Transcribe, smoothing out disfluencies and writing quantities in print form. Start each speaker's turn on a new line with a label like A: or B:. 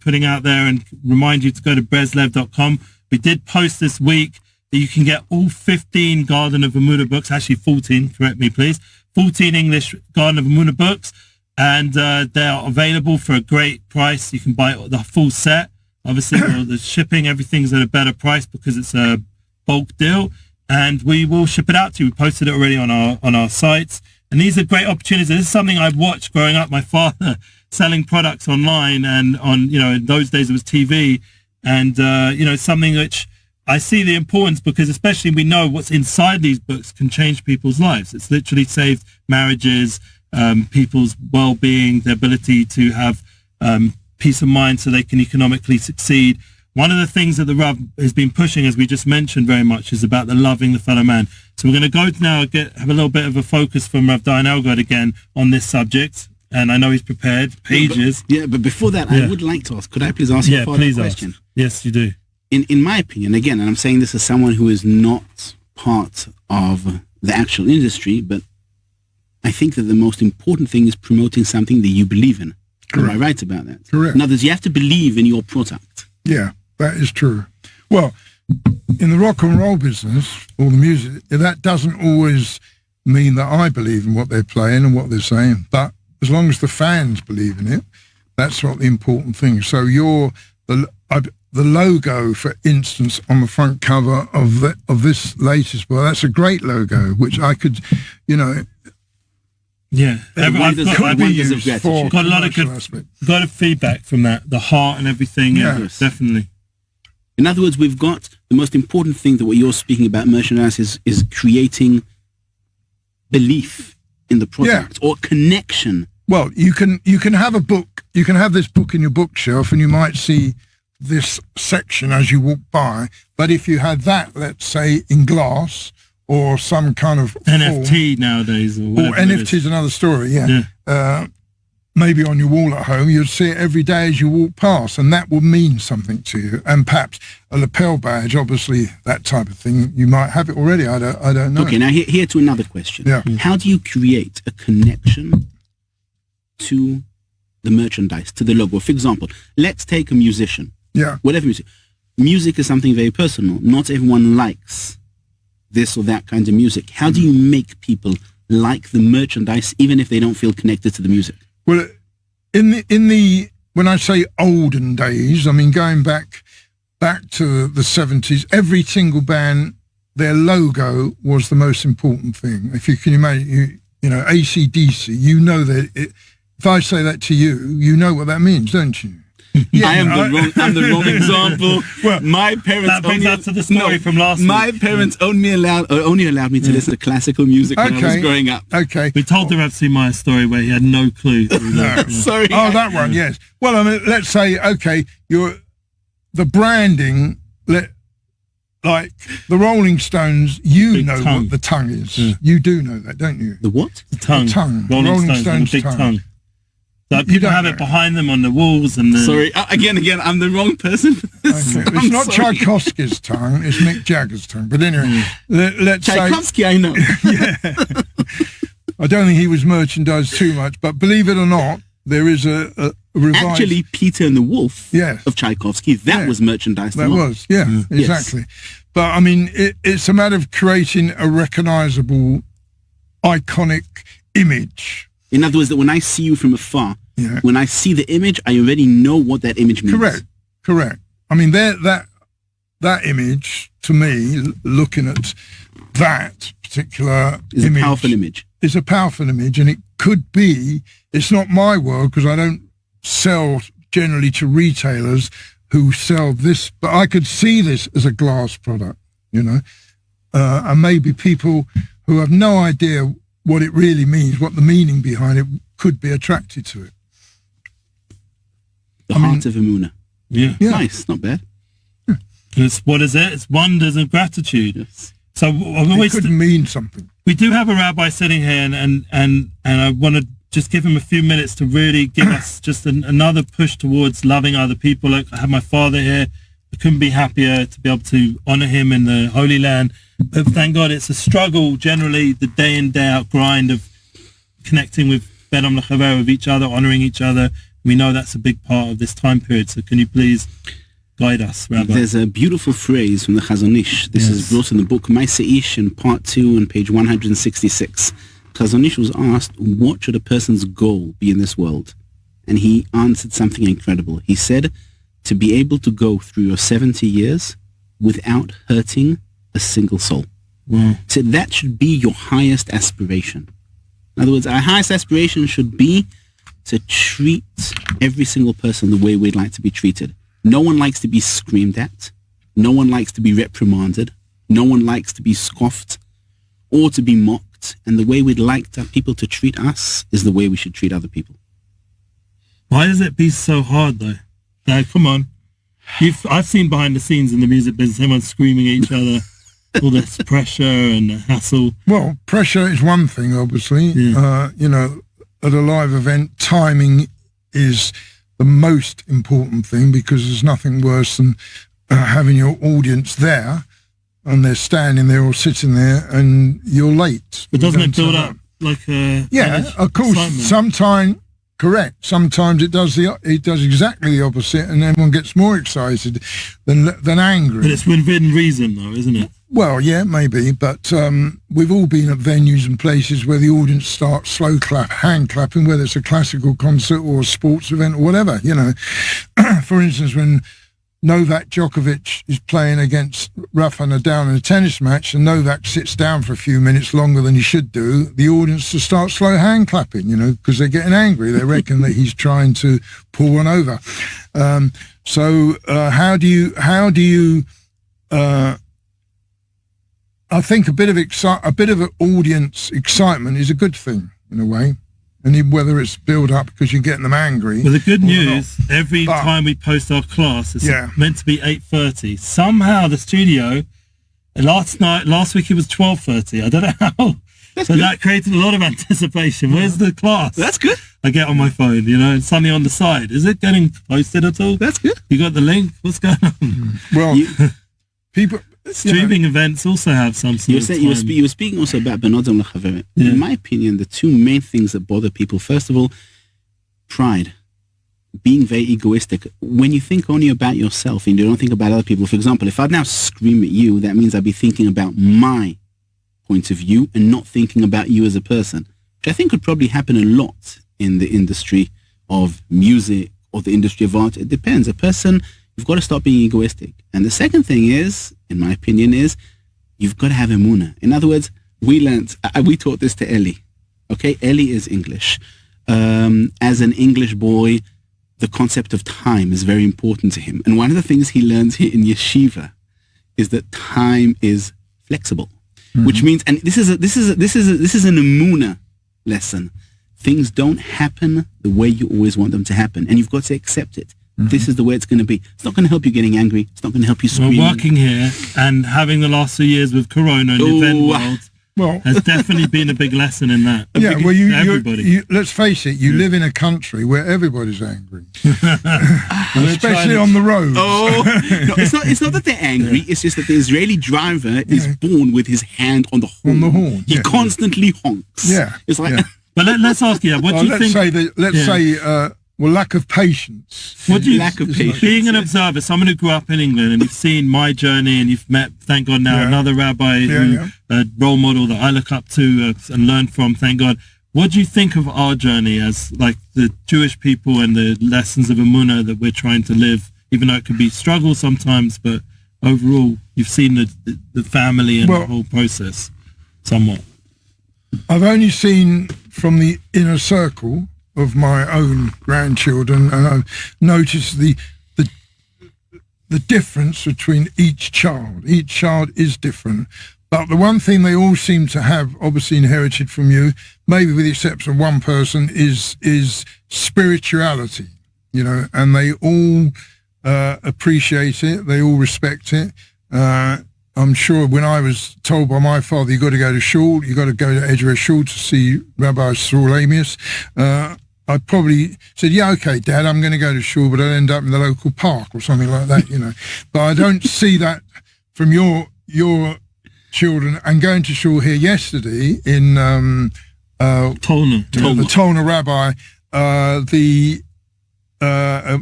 A: putting out there and remind you to go to Breslev.com. We did post this week that you can get all 15 Garden of Emuna books, actually 14, correct me please, 14 English Garden of Emuna books, and they are available for a great price. You can buy the full set. Obviously, all the shipping, everything's at a better price because it's a bulk deal, and we will ship it out to you. We posted it already on our sites, and these are great opportunities. This is something I've watched growing up. My father selling products online, and on, you know, in those days it was TV, and you know, something which I see the importance, because especially we know what's inside these books can change people's lives. It's literally saved marriages, people's well-being, the ability to have peace of mind so they can economically succeed. One of the things that the Rav has been pushing, as we just mentioned very much, is about the loving the fellow man. So we're going to go now have a little bit of a focus from Rav Dayan Elgrod again on this subject, and I know he's prepared pages.
B: But before that, I would like to ask, could I please ask you a follow-up question?
A: Yes, you do.
B: In my opinion, again, and I'm saying this as someone who is not part of the actual industry, but I think that the most important thing is promoting something that you believe in. Correct. Am I right about that?
C: Correct.
B: In other words, you have to believe in your product.
C: Yeah, that is true. Well, in the rock and roll business, or the music, that doesn't always mean that I believe in what they're playing and what they're saying. But as long as the fans believe in it, that's what the important thing is. So the logo, for instance, on the front cover of this latest book, that's a great logo, which I could, you know.
A: Yeah,
B: I've got
A: a lot of good feedback from that, the heart and everything. Yeah, definitely.
B: In other words, we've got the most important thing that what you're speaking about merchandise is creating belief in the product or connection.
C: Well, you can have a book, you can have this book in your bookshelf, and you might see this section as you walk by. But if you had that, let's say, in glass, or some kind of
A: NFT nowadays, or
C: NFT is another story. Maybe on your wall at home, you'd see it every day as you walk past, and that will mean something to you. And perhaps a lapel badge, obviously, that type of thing, you might have it already. I don't know.
B: Okay, now here to another question.
C: Yeah.
B: How do you create a connection to the merchandise, to the logo? For example, let's take a musician.
C: Yeah.
B: Whatever music. Music is something very personal. Not everyone likes this or that kind of music. How do you make people like the merchandise even if they don't feel connected to the music?
C: Well, in the when I say olden days, I mean going back to the 70s, every single band, their logo was the most important thing. If you can imagine, you know, AC/DC, you know that if I say that to you, you know what that means, don't you?
B: Yeah, I'm the wrong example.
A: Well,
B: my parents
A: that brings us to the story from last week.
B: My parents only allowed me to listen to classical music when I was growing up.
C: Okay.
A: We told the Rav Shalom story where he had no clue.
C: No.
B: Sorry.
C: Oh, that one, yes. Well, I mean, let's say, okay, the branding, like the Rolling Stones,
A: Big
C: know
A: tongue.
C: what the tongue is.
A: Yeah.
C: You do know that, don't you?
B: The what?
A: The tongue.
C: The tongue.
A: Rolling Stones big tongue. So people have it behind them on the walls and the...
B: Sorry, again, I'm the wrong person.
C: Okay. It's not Tchaikovsky's tongue, it's Mick Jagger's tongue. But anyway, let's
B: Tchaikovsky,
C: say...
B: I know.
C: Yeah. I don't think he was merchandised too much, but believe it or not, there is a revised...
B: Actually, Peter and the Wolf of Tchaikovsky, that was merchandised.
C: That was, exactly. Yes. But, I mean, it's a matter of creating a recognisable, iconic image.
B: In other words, that when I see you from afar, when I see the image, I already know what that image means.
C: Correct. I mean, that image, to me, looking at that particular
B: is
C: image...
B: a powerful image.
C: It's a powerful image, and it could be... It's not my world, because I don't sell generally to retailers who sell this, but I could see this as a glass product, you know? And maybe people who have no idea what it really means, what the meaning behind it, could be attracted to it.
B: The heart of Emuna.
A: Yeah.
B: Nice, not bad.
A: Yeah. What is it? It's wonders and gratitude.
B: Yes.
A: So
C: it could mean something.
A: We do have a rabbi sitting here, and I want to just give him a few minutes to really give us just another push towards loving other people. Like I have my father here. I couldn't be happier to be able to honor him in the Holy Land. But thank God it's a struggle generally, the day in, day out grind of connecting with Bedam L'Chaver, with each other, honoring each other, We know that's a big part of this time period. So can you please guide us, Rabbi?
B: There's a beautiful phrase from the Chazon Ish. This is brought in the book Maaseh Ish in part 2 on page 166. Chazon Ish was asked, what should a person's goal be in this world? And he answered something incredible. He said, to be able to go through your 70 years without hurting a single soul.
A: Wow.
B: So that should be your highest aspiration. In other words, our highest aspiration should be to treat every single person the way we'd like to be treated. No one likes to be screamed at. No one likes to be reprimanded. No one likes to be scoffed or to be mocked. And the way we'd like people to treat us is the way we should treat other people.
A: Why does it be so hard, though? Now, come on. I've seen behind the scenes in the music business, everyone screaming at each other, all this pressure and hassle.
C: Well, pressure is one thing, obviously.
A: Yeah.
C: At a live event, timing is the most important thing, because there's nothing worse than having your audience there and they're standing there or sitting there and you're late.
A: But doesn't it build up like a...
C: Yeah, of course.
A: Excitement?
C: Sometimes, correct. Sometimes it does exactly the opposite, and everyone gets more excited than angry.
A: But it's within reason, though, isn't it?
C: Well, yeah, maybe, but we've all been at venues and places where the audience starts hand clapping, whether it's a classical concert or a sports event or whatever, For instance, when Novak Djokovic is playing against Rafa Nadal in a tennis match, and Novak sits down for a few minutes longer than he should do, the audience just starts slow hand clapping, because they're getting angry. They reckon that he's trying to pull one over. So how do you I think a bit of an audience excitement is a good thing in a way, and whether it's build up because you're getting them angry.
A: Well, the good news, every time we post our class, it's meant to be 8:30. Somehow the studio, last week it was 12:30. I don't know how. So that created a lot of anticipation. Where's the class?
B: That's good.
A: I get on my phone, and something on the side. Is it getting posted at all?
B: That's good.
A: You got the link? What's going on?
C: Well, people...
A: Streaming events also have some sort of time.
B: You were speaking also about Benodam L'Chaverim. In my opinion, the two main things that bother people, first of all, pride, being very egoistic. When you think only about yourself and you don't think about other people, for example, if I now scream at you, that means I'd be thinking about my point of view and not thinking about you as a person, which I think could probably happen a lot in the industry of music or the industry of art. It depends. A person... You've got to stop being egoistic. And the second thing is, in my opinion, is you've got to have Emuna. In other words, we taught this to Eli. Okay, Eli is English. As an English boy, the concept of time is very important to him. And one of the things he learns here in yeshiva is that time is flexible, which means, and this is an Emuna lesson. Things don't happen the way you always want them to happen, and you've got to accept it. This is the way it's going to be. It's not going to help you getting angry. It's not going to help you screaming.
A: Well, working here and having the last 2 years with Corona and the event world has definitely been a big lesson in that.
C: Yeah, well,
A: everybody.
C: Let's face it, you live in a country where everybody's angry, especially on the road.
B: Oh, no, it's not that they're angry. It's just that the Israeli driver is born with his hand on the horn. He constantly honks.
C: Yeah,
B: it's like.
A: Yeah. But let's ask you, what do you think?
C: Let's say. Well, lack of patience.
B: Lack of patience.
A: Being an observer, someone who grew up in England, and you've seen my journey, and you've met, thank God, now another rabbi, a role model that I look up to and learn from, thank God. What do you think of our journey as like the Jewish people and the lessons of Emuna that we're trying to live, even though it could be struggle sometimes, but overall, you've seen the family and the whole process somewhat.
C: I've only seen from the inner circle of my own grandchildren, and I've noticed the difference between each child. Each child is different, but the one thing they all seem to have, obviously inherited from you, maybe with the exception of one person, is spirituality, and they all appreciate it, they all respect it. I'm sure when I was told by my father, you've got to go to shul, you've got to go to Edgeware Shul to see Rabbi Saul Amius, I probably said, yeah, okay, Dad, I'm going to go to shul, but I'll end up in the local park or something like that, But I don't see that from your children. And going to shul here yesterday in
A: Tolna.
C: the Tolna rabbi, the uh,